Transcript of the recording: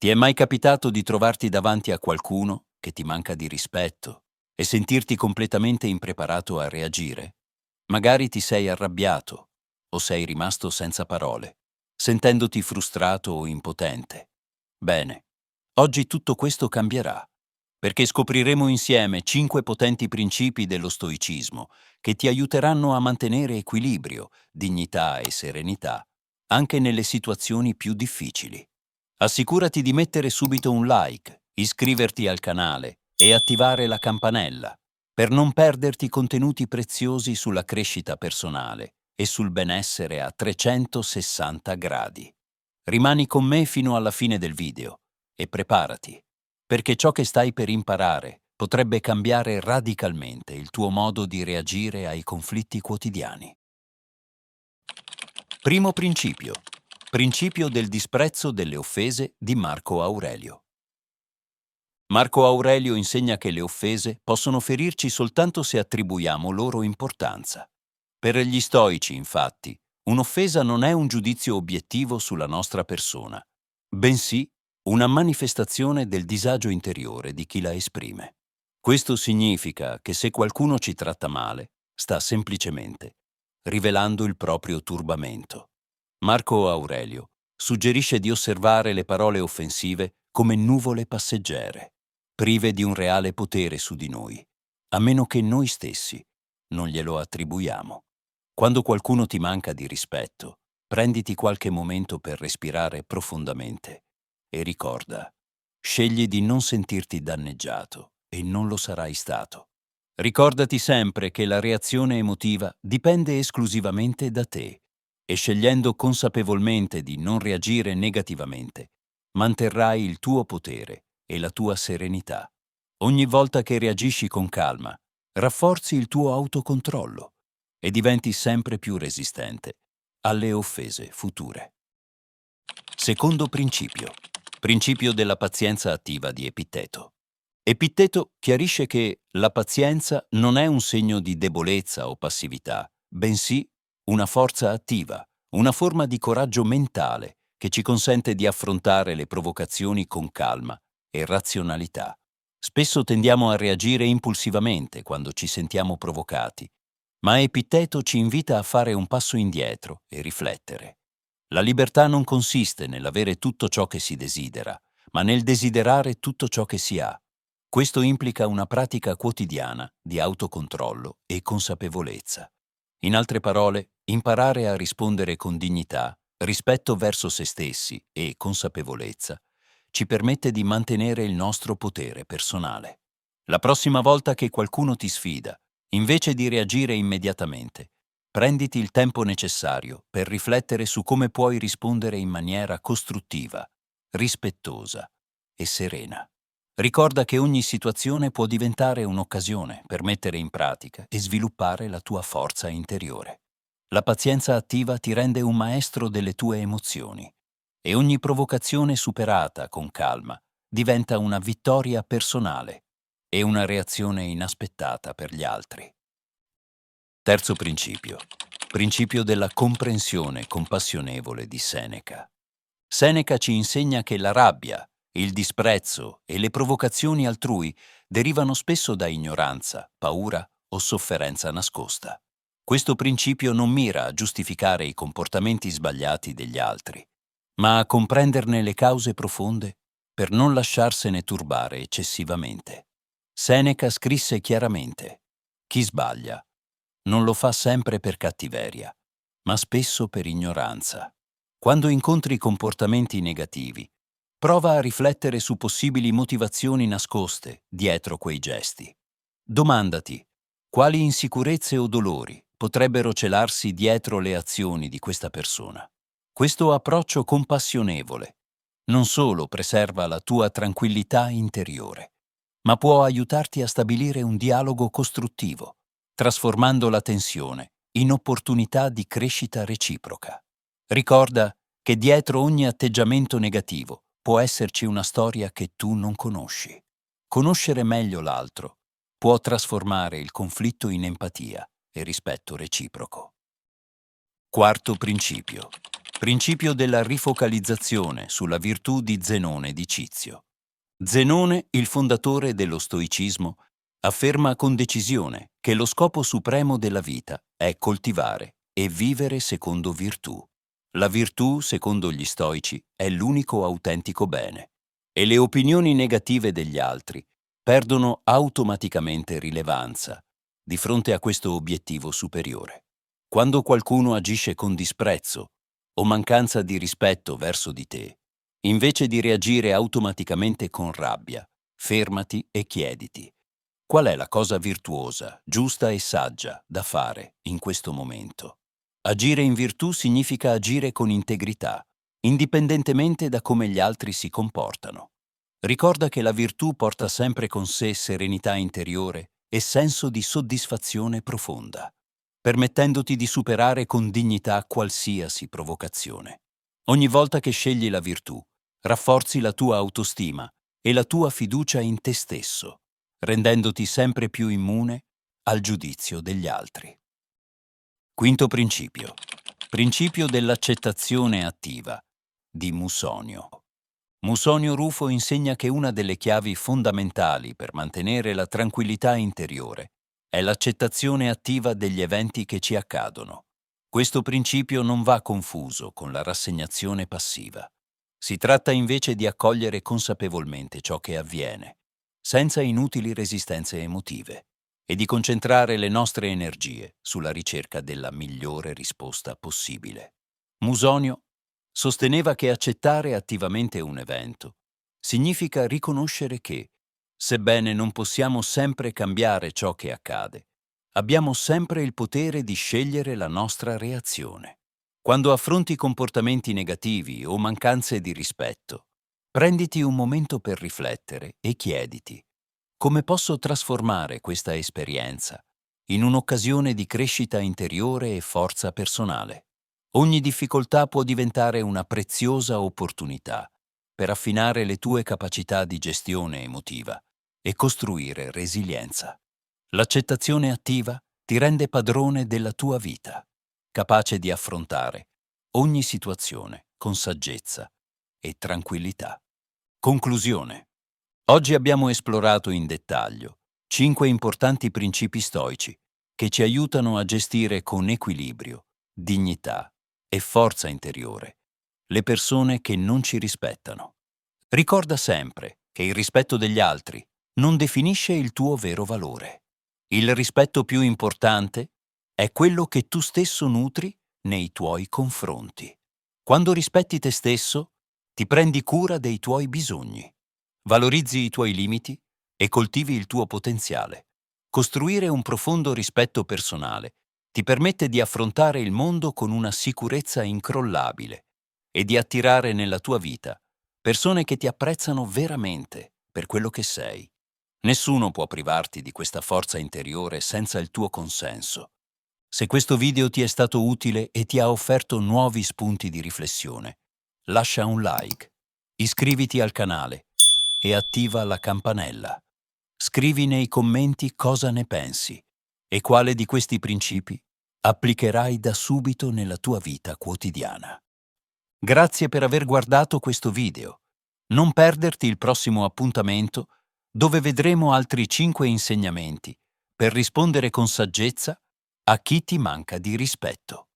Ti è mai capitato di trovarti davanti a qualcuno che ti manca di rispetto e sentirti completamente impreparato a reagire? Magari ti sei arrabbiato o sei rimasto senza parole, sentendoti frustrato o impotente. Bene, oggi tutto questo cambierà, perché scopriremo insieme 5 potenti principi dello stoicismo che ti aiuteranno a mantenere equilibrio, dignità e serenità, anche nelle situazioni più difficili. Assicurati di mettere subito un like, iscriverti al canale e attivare la campanella per non perderti contenuti preziosi sulla crescita personale e sul benessere a 360 gradi. Rimani con me fino alla fine del video e preparati, perché ciò che stai per imparare potrebbe cambiare radicalmente il tuo modo di reagire ai conflitti quotidiani. Primo principio. Principio del disprezzo delle offese di Marco Aurelio. Marco Aurelio insegna che le offese possono ferirci soltanto se attribuiamo loro importanza. Per gli stoici, infatti, un'offesa non è un giudizio obiettivo sulla nostra persona, bensì una manifestazione del disagio interiore di chi la esprime. Questo significa che se qualcuno ci tratta male, sta semplicemente rivelando il proprio turbamento. Marco Aurelio suggerisce di osservare le parole offensive come nuvole passeggere, prive di un reale potere su di noi, a meno che noi stessi non glielo attribuiamo. Quando qualcuno ti manca di rispetto, prenditi qualche momento per respirare profondamente e ricorda, scegli di non sentirti danneggiato e non lo sarai stato. Ricordati sempre che la reazione emotiva dipende esclusivamente da te e scegliendo consapevolmente di non reagire negativamente, manterrai il tuo potere e la tua serenità. Ogni volta che reagisci con calma, rafforzi il tuo autocontrollo e diventi sempre più resistente alle offese future. Secondo principio. Principio della pazienza attiva di Epitteto. Epitteto chiarisce che la pazienza non è un segno di debolezza o passività, bensì una forza attiva, una forma di coraggio mentale che ci consente di affrontare le provocazioni con calma e razionalità. Spesso tendiamo a reagire impulsivamente quando ci sentiamo provocati, ma Epitteto ci invita a fare un passo indietro e riflettere. La libertà non consiste nell'avere tutto ciò che si desidera, ma nel desiderare tutto ciò che si ha. Questo implica una pratica quotidiana di autocontrollo e consapevolezza. In altre parole, imparare a rispondere con dignità, rispetto verso se stessi e consapevolezza ci permette di mantenere il nostro potere personale. La prossima volta che qualcuno ti sfida, invece di reagire immediatamente, prenditi il tempo necessario per riflettere su come puoi rispondere in maniera costruttiva, rispettosa e serena. Ricorda che ogni situazione può diventare un'occasione per mettere in pratica e sviluppare la tua forza interiore. La pazienza attiva ti rende un maestro delle tue emozioni e ogni provocazione superata con calma diventa una vittoria personale e una reazione inaspettata per gli altri. Terzo principio. Principio della comprensione compassionevole di Seneca. Seneca ci insegna che la rabbia, il disprezzo e le provocazioni altrui derivano spesso da ignoranza, paura o sofferenza nascosta. Questo principio non mira a giustificare i comportamenti sbagliati degli altri, ma a comprenderne le cause profonde per non lasciarsene turbare eccessivamente. Seneca scrisse chiaramente: chi sbaglia non lo fa sempre per cattiveria, ma spesso per ignoranza. Quando incontri comportamenti negativi, prova a riflettere su possibili motivazioni nascoste dietro quei gesti. Domandati quali insicurezze o dolori potrebbero celarsi dietro le azioni di questa persona. Questo approccio compassionevole non solo preserva la tua tranquillità interiore, ma può aiutarti a stabilire un dialogo costruttivo, trasformando la tensione in opportunità di crescita reciproca. Ricorda che dietro ogni atteggiamento negativo può esserci una storia che tu non conosci. Conoscere meglio l'altro può trasformare il conflitto in empatia e rispetto reciproco. Quarto principio. Principio della rifocalizzazione sulla virtù di Zenone di Cizio. Zenone, il fondatore dello stoicismo, afferma con decisione che lo scopo supremo della vita è coltivare e vivere secondo virtù. La virtù, secondo gli stoici, è l'unico autentico bene e le opinioni negative degli altri perdono automaticamente rilevanza di fronte a questo obiettivo superiore. Quando qualcuno agisce con disprezzo o mancanza di rispetto verso di te, invece di reagire automaticamente con rabbia, fermati e chiediti: qual è la cosa virtuosa, giusta e saggia da fare in questo momento? Agire in virtù significa agire con integrità, indipendentemente da come gli altri si comportano. Ricorda che la virtù porta sempre con sé serenità interiore e senso di soddisfazione profonda, permettendoti di superare con dignità qualsiasi provocazione. Ogni volta che scegli la virtù, rafforzi la tua autostima e la tua fiducia in te stesso, rendendoti sempre più immune al giudizio degli altri. Quinto principio. Principio dell'accettazione attiva di Musonio. Musonio Rufo insegna che una delle chiavi fondamentali per mantenere la tranquillità interiore è l'accettazione attiva degli eventi che ci accadono. Questo principio non va confuso con la rassegnazione passiva. Si tratta invece di accogliere consapevolmente ciò che avviene, senza inutili resistenze emotive, e di concentrare le nostre energie sulla ricerca della migliore risposta possibile. Musonio sosteneva che accettare attivamente un evento significa riconoscere che, sebbene non possiamo sempre cambiare ciò che accade, abbiamo sempre il potere di scegliere la nostra reazione. Quando affronti comportamenti negativi o mancanze di rispetto, prenditi un momento per riflettere e chiediti: come posso trasformare questa esperienza in un'occasione di crescita interiore e forza personale? Ogni difficoltà può diventare una preziosa opportunità per affinare le tue capacità di gestione emotiva e costruire resilienza. L'accettazione attiva ti rende padrone della tua vita, capace di affrontare ogni situazione con saggezza e tranquillità. Conclusione. Oggi abbiamo esplorato in dettaglio 5 importanti principi stoici che ci aiutano a gestire con equilibrio, dignità e forza interiore le persone che non ci rispettano. Ricorda sempre che il rispetto degli altri non definisce il tuo vero valore. Il rispetto più importante è quello che tu stesso nutri nei tuoi confronti. Quando rispetti te stesso, ti prendi cura dei tuoi bisogni, valorizzi i tuoi limiti e coltivi il tuo potenziale. Costruire un profondo rispetto personale ti permette di affrontare il mondo con una sicurezza incrollabile e di attirare nella tua vita persone che ti apprezzano veramente per quello che sei. Nessuno può privarti di questa forza interiore senza il tuo consenso. Se questo video ti è stato utile e ti ha offerto nuovi spunti di riflessione, lascia un like, iscriviti al canale e attiva la campanella. Scrivi nei commenti cosa ne pensi e quale di questi principi applicherai da subito nella tua vita quotidiana. Grazie per aver guardato questo video. Non perderti il prossimo appuntamento dove vedremo altri 5 insegnamenti per rispondere con saggezza a chi ti manca di rispetto.